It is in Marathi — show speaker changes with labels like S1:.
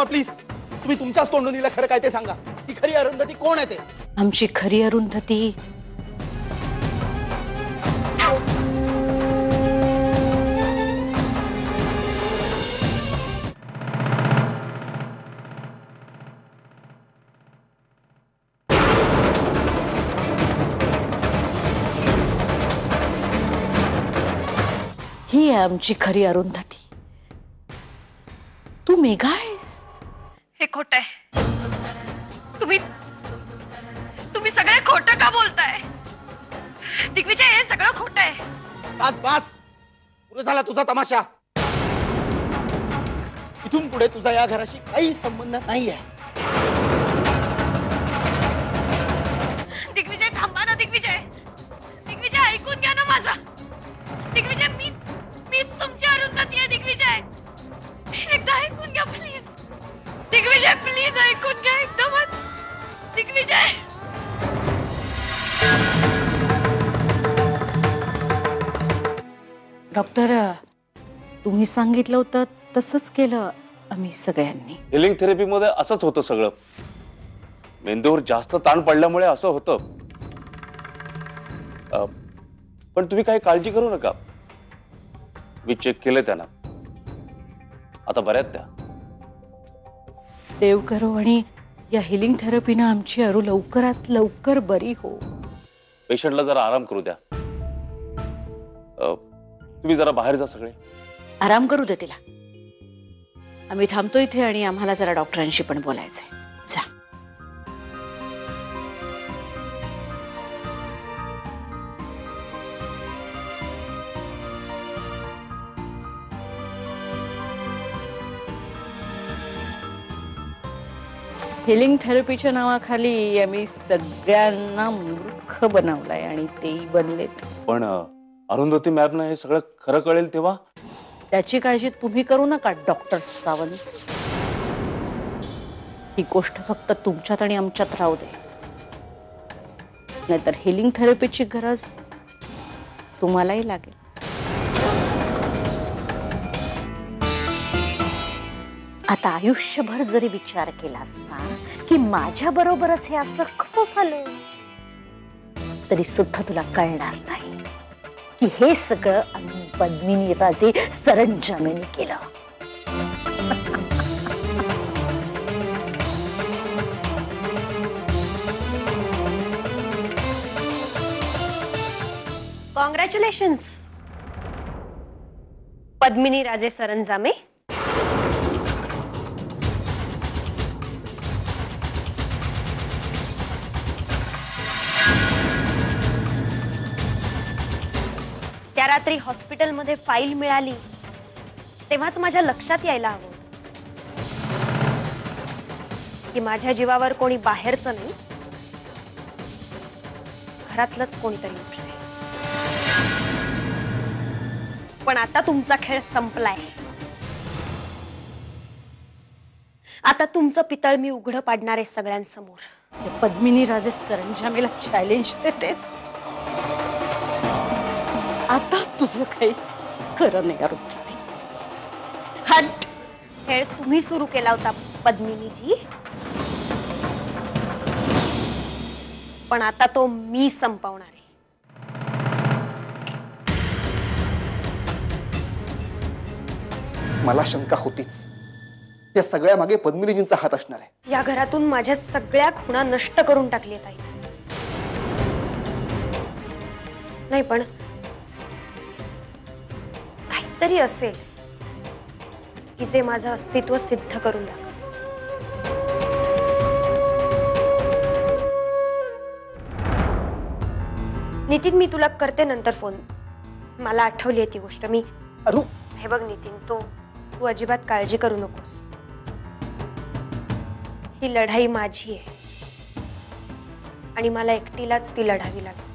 S1: मामा प्लीज, तुम्ही तुमच्याच तोंडून हिला खरं काय ते सांगा. ती खरी अरुंधती कोण आहे ते?
S2: आमची खरी अरुंधती ही आहे आमची खरी अरुंधती. तू मेघा आहेस?
S3: हे खोट आहे. तुम्ही सगळे खोटं का बोलताय? दिग्विजय, हे सगळं खोट आहे.
S1: बस बस, पुरे झाला तुझा तमाशा. इथून पुढे तुझा या घराशी काही संबंध नाहीये.
S3: दिग्विजय थांबा ना. दिग्विजय ऐकून घ्या ना माझा. दिग्विजय, मीच तुमची अरुंधती आहे. दिग्विजय, एकदा ऐकून घ्या प्लीज. दिग्विजय प्लीज ऐकून घ्या एकदमच. दिग्विजय.
S2: डॉक्टर, तुम्ही सांगितलं होतं तसंच केलं आम्ही सगळ्यांनी.
S4: हिलिंग थेरपीमध्ये असंच होतं सगळं. मेंदूवर जास्त ताण पडल्यामुळे असं होतं. पण तुम्ही काही काळजी करू नका. मी चेक केलं त्यांना, आता बऱ्याच त्या.
S2: देव करो आणि या हिलिंग थेरपीनं आमची अरू लवकरात लवकर बरी हो.
S4: पेशंटला जरा आराम करू द्या. तुम्ही जरा बाहेर जा सगळे.
S2: आराम करू दे तिला. आम्ही थांबतो इथे आणि आम्हाला जरा डॉक्टरांशी पण बोलायचंय. जा. हिलिंग थेरपीच्या नावाखाली आम्ही सगळ्यांना मूर्ख बनवलाय आणि तेही बनलेत.
S4: पण अरुंधती मॅमना हे सगळं खरं कळेल तेव्हा?
S2: त्याची काळजी तुम्ही करू नका डॉक्टर सावंत. ही गोष्ट फक्त तुमच्यात आणि आमच्यात राहू दे, नाहीतर हिलिंग थेरपीची गरज तुम्हालाही लागेल. आता आयुष्यभर जरी विचार केलास ना की माझ्या बरोबरच हे असं कसं झालं, तरी सुद्धा तुला कळणार नाही की हे सगळं आम्ही पद्मिनी राजे सरंजामेने केलं.
S3: कॉंग्रॅच्युलेशन्स पद्मिनी राजे सरंजामे. त्या रात्री हॉस्पिटलमध्ये फाईल मिळाली तेव्हाच माझ्या लक्षात यायला हवं की माझ्या जीवावर कोणी बाहेरचं नाही, घरातलंच कोणीतरी उठलंय. पण आता तुमचा खेळ संपलाय. आता तुमचं पितळ मी उघडं पाडणार आहे सगळ्यांसमोर.
S2: पद्मिनी राजे सरंजामेला चॅलेंज देतेस? आता तुझं काही खरं नाही अरुंधती.
S3: हट. खेळ तुम्ही सुरू केला होता पद्मिनीजी, पण आता तो मी संपवणार आहे.
S1: मला शंका होतीच, या सगळ्या मागे पद्मिनीजींचा हात असणार आहे.
S3: या घरातून माझ्या सगळ्या खुणा नष्ट करून टाकली ताई. नाही पण काहीतरी असेल की जे माझं अस्तित्व सिद्ध करून दाखव. नितीन, मी तुला करते नंतर फोन. मला आठवली ती गोष्ट. मी
S1: अरू,
S3: हे बघ नितीन, तू अजिबात काळजी करू नकोस. ही लढाई माझी आहे आणि मला एकटीलाच ती लढावी लागेल.